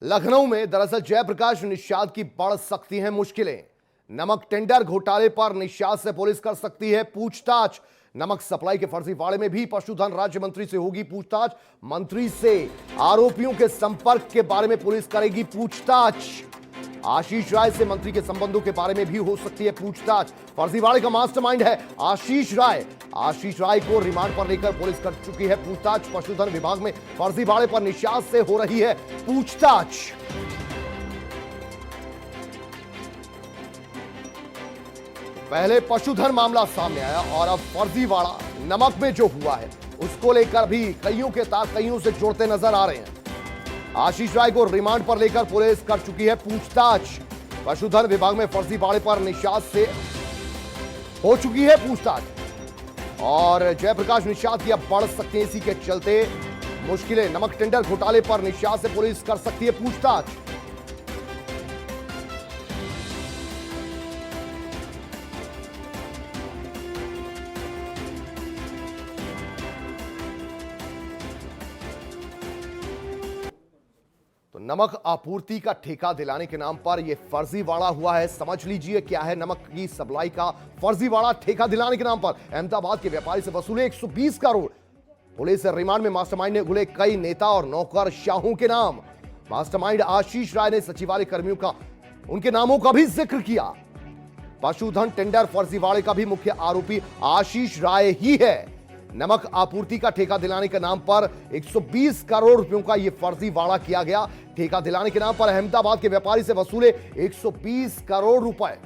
लखनऊ में दरअसल जयप्रकाश निषाद की बढ़ सकती हैं मुश्किलें। नमक टेंडर घोटाले पर निषाद से पुलिस कर सकती है पूछताछ। नमक सप्लाई के फर्जीवाड़े में भी पशुधन राज्य मंत्री से होगी पूछताछ। मंत्री से आरोपियों के संपर्क के बारे में पुलिस करेगी पूछताछ। आशीष राय से मंत्री के संबंधों के बारे में भी हो सकती है पूछताछ। फर्जीवाड़े का मास्टरमाइंड है आशीष राय। आशीष राय को रिमांड पर लेकर पुलिस कर चुकी है पूछताछ। पशुधन विभाग में फर्जीवाड़े पर निषाद से हो रही है पूछताछ। पहले पशुधन मामला सामने आया और अब फर्जीवाड़ा नमक में जो हुआ है उसको लेकर भी कईयों के तार कईयों से जोड़ते नजर आ रहे हैं। आशीष राय को रिमांड पर लेकर पुलिस कर चुकी है पूछताछ। पशुधन विभाग में फर्जीवाड़े पर निषाद से हो चुकी है पूछताछ और जयप्रकाश निषाद की अब बढ़ सकती है। इसी के चलते मुश्किलें। नमक टेंडर घोटाले पर निषाद से पुलिस कर सकती है पूछताछ। तो नमक आपूर्ति का ठेका दिलाने के नाम पर यह फर्जीवाड़ा हुआ है। समझ लीजिए क्या है नमक की सप्लाई का फर्जीवाड़ा। ठेका दिलाने के नाम पर अहमदाबाद के व्यापारी से वसूले 120 करोड़। पुलिस रिमांड में मास्टरमाइंड ने घुले कई नेता और नौकरशाहों के नाम। मास्टरमाइंड आशीष राय ने सचिवालय कर्मियों का उनके नामों का भी जिक्र किया। पशुधन टेंडर फर्जीवाड़े का भी मुख्य आरोपी आशीष राय ही है। नमक आपूर्ति का ठेका दिलाने के नाम पर 120 करोड़ रुपयों का यह फर्जीवाड़ा किया गया। ठेका दिलाने के नाम पर अहमदाबाद के व्यापारी से वसूले 120 करोड़ रुपए।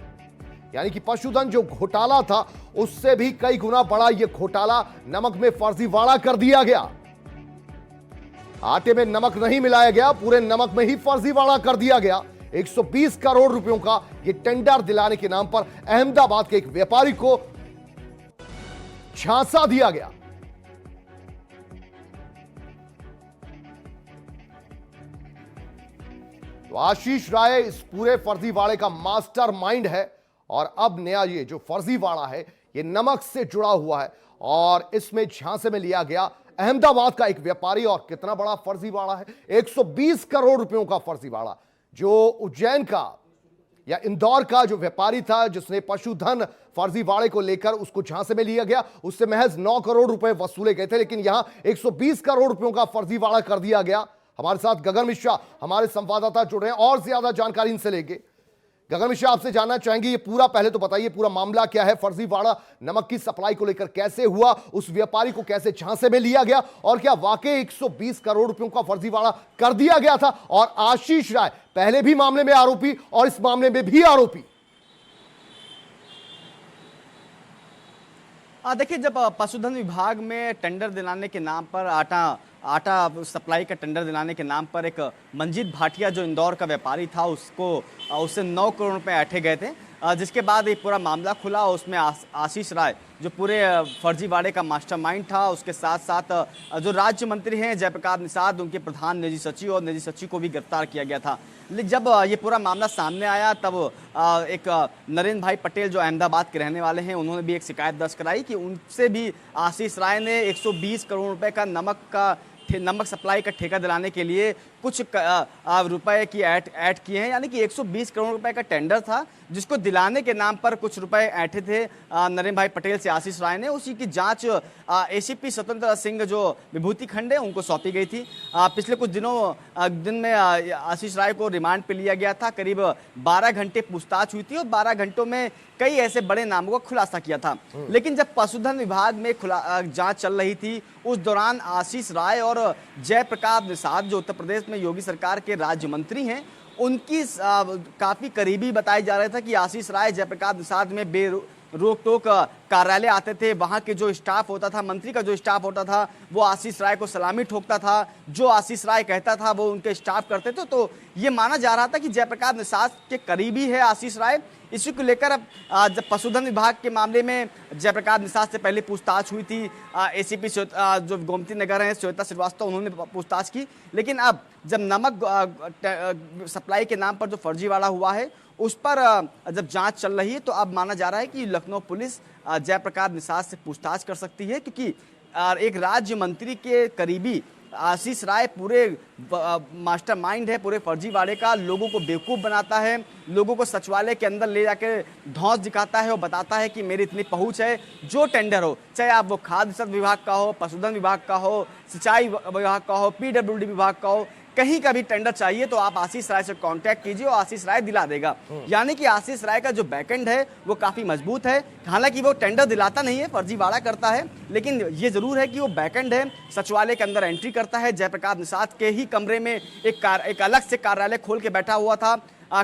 यानी कि पशुधन जो घोटाला था उससे भी कई गुना बड़ा यह घोटाला नमक में फर्जीवाड़ा कर दिया गया। आटे में नमक नहीं मिलाया गया, पूरे नमक में ही फर्जीवाड़ा कर दिया गया। 120 करोड़ रुपयों का यह टेंडर दिलाने के नाम पर अहमदाबाद के एक व्यापारी को झांसा दिया गया। तो आशीष राय इस पूरे फर्जीवाड़े का मास्टरमाइंड है और अब नया ये जो फर्जीवाड़ा है ये नमक से जुड़ा हुआ है और इसमें झांसे में लिया गया अहमदाबाद का एक व्यापारी। और कितना बड़ा फर्जीवाड़ा है, 120 करोड़ रुपयों का फर्जीवाड़ा। जो उज्जैन का या इंदौर का जो व्यापारी था जिसने पशुधन फर्जीवाड़े को लेकर उसको झांसे में लिया गया, उससे महज 9 करोड़ रुपए वसूले गए थे, लेकिन यहां 120 करोड़ रुपयों का फर्जीवाड़ा कर दिया गया। हमारे साथ गगन मिश्रा हमारे संवाददाता जुड़ रहे हैं और ज्यादा जानकारी इनसे लेंगे। गगन मिश्रा, आपसे जानना चाहेंगे ये पूरा पहले तो बताइए पूरा मामला क्या है। फर्जीवाड़ा नमक की सप्लाई को लेकर कैसे हुआ, उस व्यापारी को कैसे झांसे में लिया गया और क्या वाकई 120 करोड़ रुपयों का फर्जीवाड़ा कर दिया गया था और आशीष राय पहले भी मामले में आरोपी और इस मामले में भी आरोपी। देखिए, जब पशुधन विभाग में टेंडर दिलाने के नाम पर आटा सप्लाई का टेंडर दिलाने के नाम पर एक मंजीत भाटिया जो इंदौर का व्यापारी था उससे 9 करोड़ रुपए ऐंठे गए थे, जिसके बाद एक पूरा मामला खुला। उसमें आशीष राय जो पूरे फर्जीवाड़े का मास्टरमाइंड था, उसके साथ साथ जो राज्य मंत्री हैं जयप्रकाश निषाद, उनके प्रधान निजी सचिव और निजी सचिव को भी गिरफ्तार किया गया था। जब ये पूरा मामला सामने आया तब एक नरेंद्र भाई पटेल जो अहमदाबाद के रहने वाले हैं, उन्होंने भी एक शिकायत दर्ज कराई कि उनसे भी आशीष राय ने 120 करोड़ रुपए का नमक सप्लाई का ठेका दिलाने के लिए कुछ रुपए की ऐड किए हैं। यानी कि 120 करोड़ रुपए का टेंडर था जिसको दिलाने के नाम पर कुछ रुपए ऐंठे थे नरेंद्र भाई पटेल से आशीष राय ने। उसी की जांच एसीपी स्वतंत्र सिंह जो विभूति खंड है उनको सौंपी गई थी। पिछले कुछ दिन में आशीष राय को रिमांड पे लिया गया था। करीब 12 घंटे पूछताछ हुई थी और 12 घंटों में कई ऐसे बड़े नामों का खुलासा किया था। लेकिन जब पशुधन विभाग में जांच चल रही थी उस दौरान आशीष राय और जयप्रकाश निषाद जो उत्तर प्रदेश में योगी सरकार के राज्य मंत्री हैं, उनकी काफी करीबी बताया जा रहा था कि आशीष राय जयप्रकाश निषाद में रोक टोक कार्यालय आते थे। वहां के जो स्टाफ होता था, मंत्री का जो स्टाफ होता था, वो आशीष राय को सलामी ठोकता था। जो आशीष राय कहता था वो उनके स्टाफ करते थे। तो ये माना जा रहा था कि जयप्रकाश निषाद के करीबी है आशीष राय। इसी को लेकर अब जब पशुधन विभाग के मामले में जयप्रकाश निषाद से पहले पूछताछ हुई थी, एसीपी जो गोमती नगर है श्वेता श्रीवास्तव, उन्होंने पूछताछ की। लेकिन अब जब नमक सप्लाई के नाम पर जो फर्जीवाड़ा हुआ है उस पर जब जांच चल रही है तो अब माना जा रहा है कि लखनऊ पुलिस जयप्रकाश निषाद से पूछताछ कर सकती है, क्योंकि एक राज्य मंत्री के करीबी आशीष राय पूरे मास्टरमाइंड है पूरे फर्जीवाड़े का, लोगों को बेवकूफ़ बनाता है, लोगों को सचिवालय के अंदर ले जाके धौंस दिखाता है और बताता है कि मेरी इतनी पहुंच है। जो टेंडर हो, चाहे आप वो खाद्य विभाग का हो, पशुधन विभाग का हो, सिंचाई विभाग का हो, पीडब्ल्यूडी विभाग का हो, कहीं का भी टेंडर चाहिए तो आप आशीष राय से कांटेक्ट कीजिए और आशीष राय दिला देगा। यानी कि आशीष राय का जो बैकएंड है वो काफी मजबूत है। हालांकि वो टेंडर दिलाता नहीं है, फर्जीवाड़ा करता है, लेकिन ये जरूर है कि वो बैकएंड है, सचिवालय के अंदर एंट्री करता है। जयप्रकाश निषाद के ही कमरे में एक अलग से कार्यालय खोल के बैठा हुआ था।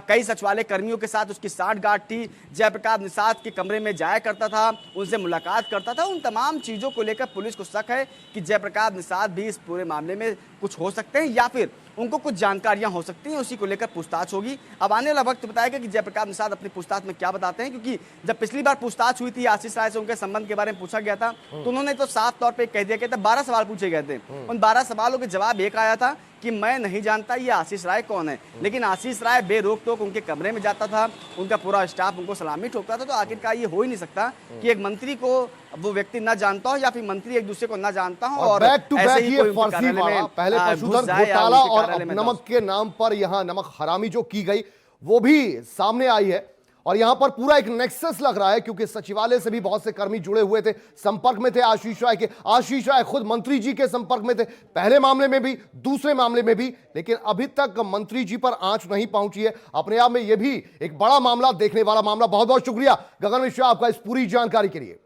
कई सचिवालय कर्मियों के साथ उसकी साठगांठ थी। जयप्रकाश निषाद के कमरे में जाया करता था, उनसे मुलाकात करता था। उन तमाम चीज़ों को लेकर पुलिस को शक है कि जयप्रकाश निषाद भी इस पूरे मामले में कुछ हो सकते हैं या फिर उनको कुछ जानकारियां हो सकती हैं, उसी को लेकर पूछताछ होगी। अब आने वाला वक्त बताएगा कि जयप्रकाश निषाद अपनी पूछताछ में क्या बताते हैं, क्योंकि जब पिछली बार पूछताछ हुई थी आशीष राय से उनके संबंध के बारे में पूछा गया था तो उन्होंने तो साफ तौर पर कह दिया कि 12 सवाल पूछे गए थे। उन 12 सवालों के जवाब एक आया था कि मैं नहीं जानता ये आशीष राय कौन है। लेकिन आशीष राय बेरोक टोक उनके कमरे में जाता था, उनका पूरा स्टाफ उनको सलामी ठोकता था। तो आखिरकार ये हो ही नहीं सकता कि एक मंत्री को वो व्यक्ति न जानता हो या फिर मंत्री एक दूसरे को न जानता हो और बैक टू ऐसे बैक ही ये कोई उनके कार्यालय फर्जीवाड़ा, में पहले घुस पशुधन जाए या घोटाला उनके और कार्यालय अब में नमक के नाम पर यहां नमक हरामी जो की गई वो भी सामने आई है। और यहां पर पूरा एक नेक्सस लग रहा है, क्योंकि सचिवालय से भी बहुत से कर्मी जुड़े हुए थे, संपर्क में थे आशीष राय के। आशीष राय खुद मंत्री जी के संपर्क में थे, पहले मामले में भी, दूसरे मामले में भी, लेकिन अभी तक मंत्री जी पर आंच नहीं पहुंची है। अपने आप में यह भी एक बड़ा मामला, देखने वाला मामला। बहुत बहुत शुक्रिया गगन मिश्रा आपका इस पूरी जानकारी के लिए।